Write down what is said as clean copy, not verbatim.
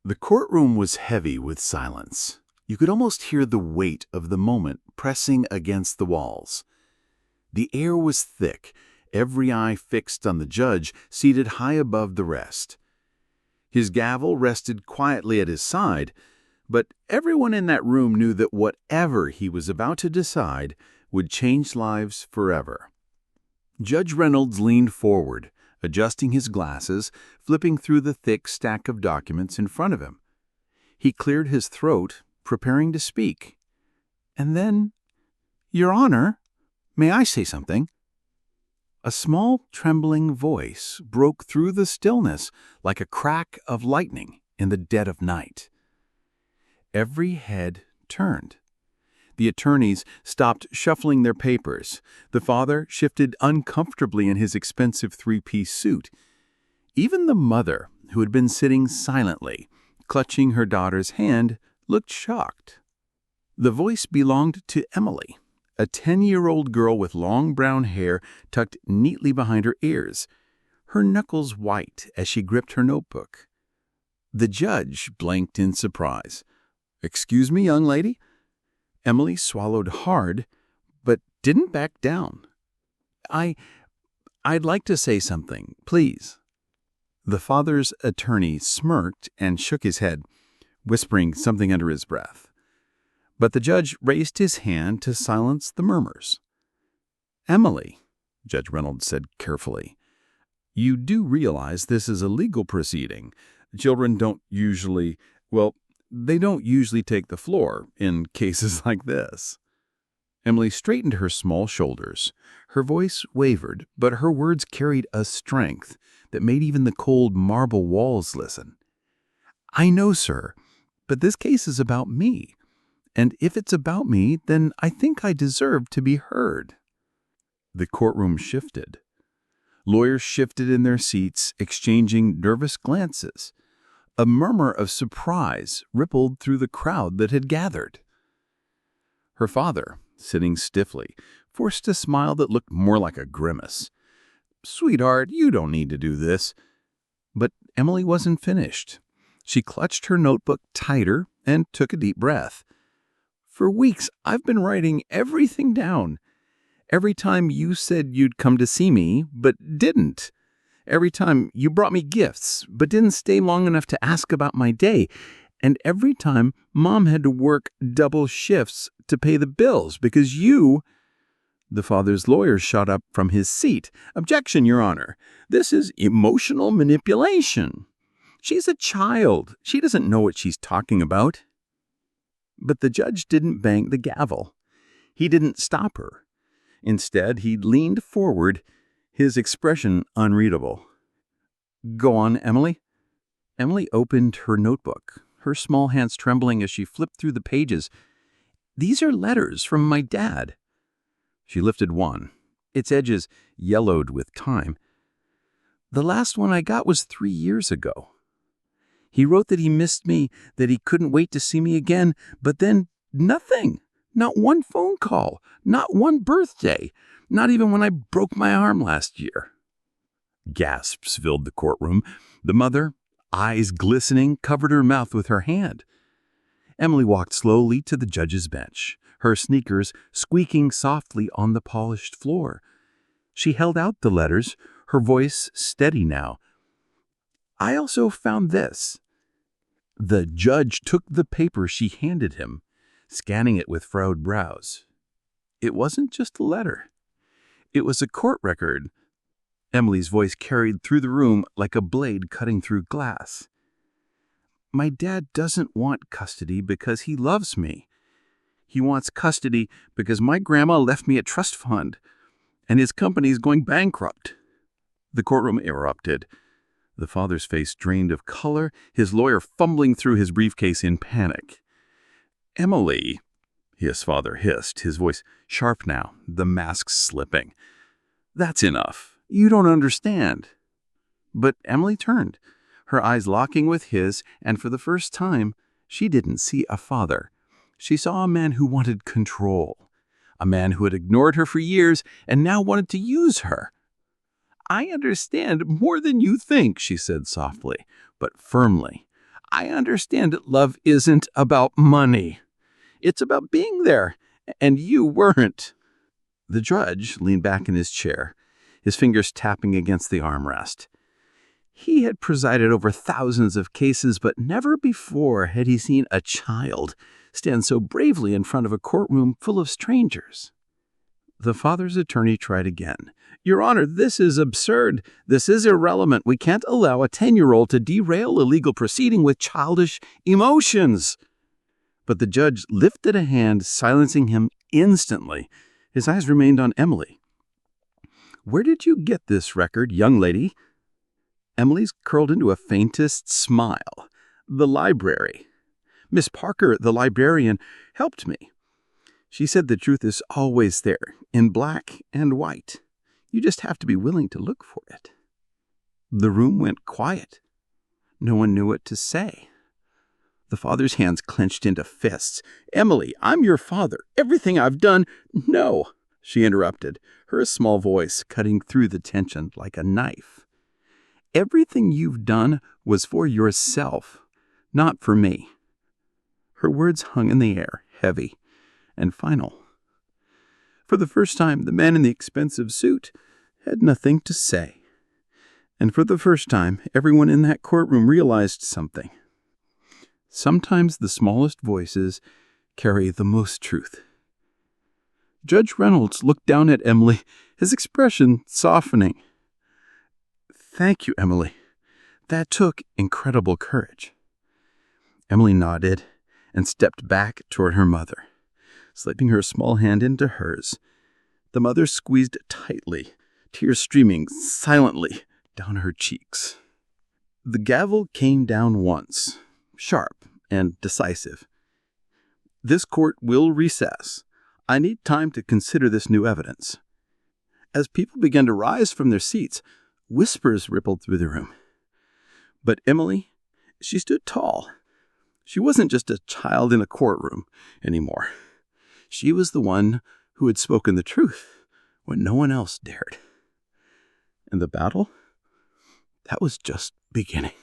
The courtroom was heavy with silence. You could almost hear the weight of the moment pressing against the walls. The air was thick, every eye fixed on the judge seated high above the rest. His gavel rested quietly at his side, but everyone in that room knew that whatever he was about to decide would change lives forever. Judge Reynolds leaned forward, adjusting his glasses, flipping through the thick stack of documents in front of him. He cleared his throat, preparing to speak. And then, "Your Honor, may I say something?" A small, trembling voice broke through the stillness like a crack of lightning in the dead of night. Every head turned. The attorneys stopped shuffling their papers. The father shifted uncomfortably in his expensive three-piece suit. Even the mother, who had been sitting silently, clutching her daughter's hand, looked shocked. The voice belonged to Emily, a 10-year-old girl with long brown hair tucked neatly behind her ears, her knuckles white as she gripped her notebook. The judge blinked in surprise. "Excuse me, young lady?" Emily swallowed hard, but didn't back down. I'd like to say something, please." The father's attorney smirked and shook his head, whispering something under his breath. But the judge raised his hand to silence the murmurs. "Emily," Judge Reynolds said carefully, "you do realize this is a legal proceeding. Children don't usually, they don't usually take the floor in cases like this." Emily straightened her small shoulders. Her voice wavered, but her words carried a strength that made even the cold marble walls listen. "I know, sir, but this case is about me. And if it's about me, then I think I deserve to be heard." The courtroom shifted. Lawyers shifted in their seats, exchanging nervous glances. A murmur of surprise rippled through the crowd that had gathered. Her father, sitting stiffly, forced a smile that looked more like a grimace. "Sweetheart, you don't need to do this." But Emily wasn't finished. She clutched her notebook tighter and took a deep breath. "For weeks, I've been writing everything down. Every time you said you'd come to see me, but didn't. Every time you brought me gifts, but didn't stay long enough to ask about my day. And every time Mom had to work double shifts to pay the bills because you—" The father's lawyer shot up from his seat. "Objection, Your Honor. This is emotional manipulation. She's a child. She doesn't know what she's talking about." But the judge didn't bang the gavel. He didn't stop her. Instead, he leaned forward, his expression unreadable. "Go on, Emily." Emily opened her notebook, her small hands trembling as she flipped through the pages. "These are letters from my dad." She lifted one, its edges yellowed with time. "The last one I got was 3 years ago. He wrote that he missed me, that he couldn't wait to see me again, but then nothing. Not one phone call, not one birthday, not even when I broke my arm last year." Gasps filled the courtroom. The mother, eyes glistening, covered her mouth with her hand. Emily walked slowly to the judge's bench, her sneakers squeaking softly on the polished floor. She held out the letters, her voice steady now. "I also found this." The judge took the paper she handed him, scanning it with furrowed brows. It wasn't just a letter. It was a court record. Emily's voice carried through the room like a blade cutting through glass. "My dad doesn't want custody because he loves me. He wants custody because my grandma left me a trust fund, and his company is going bankrupt." The courtroom erupted. The father's face drained of color, his lawyer fumbling through his briefcase in panic. "Emily," his father hissed, his voice sharp now, the mask slipping. "That's enough. You don't understand." But Emily turned, her eyes locking with his, and for the first time, she didn't see a father. She saw a man who wanted control, a man who had ignored her for years and now wanted to use her. "I understand more than you think," she said softly, but firmly. I understand that love isn't about money. It's about being there, and you weren't." The judge leaned back in his chair, his fingers tapping against the armrest. He had presided over thousands of cases, but never before had he seen a child stand so bravely in front of a courtroom full of strangers. The father's attorney tried again. "Your Honor, this is absurd. This is irrelevant. We can't allow a 10-year-old to derail a legal proceeding with childish emotions." But the judge lifted a hand, silencing him instantly. His eyes remained on Emily. "Where did you get this record, young lady?" Emily's curled into a faintest smile. "The library. Miss Parker, the librarian, helped me. She said the truth is always there, in black and white. You just have to be willing to look for it." The room went quiet. No one knew what to say. The father's hands clenched into fists. "Emily, I'm your father. Everything I've done—" "No," she interrupted, her small voice cutting through the tension like a knife. "Everything you've done was for yourself, not for me." Her words hung in the air, heavy and final. For the first time, the man in the expensive suit had nothing to say. And for the first time, everyone in that courtroom realized something. Sometimes the smallest voices carry the most truth. Judge Reynolds looked down at Emily, his expression softening. "Thank you, Emily. That took incredible courage." Emily nodded and stepped back toward her mother, slipping her small hand into hers. The mother squeezed tightly, tears streaming silently down her cheeks. The gavel came down once, sharp and decisive. "This court will recess. I need time to consider this new evidence." As people began to rise from their seats, whispers rippled through the room. But Emily, she stood tall. She wasn't just a child in a courtroom anymore. She was the one who had spoken the truth when no one else dared. And the battle, that was just beginning.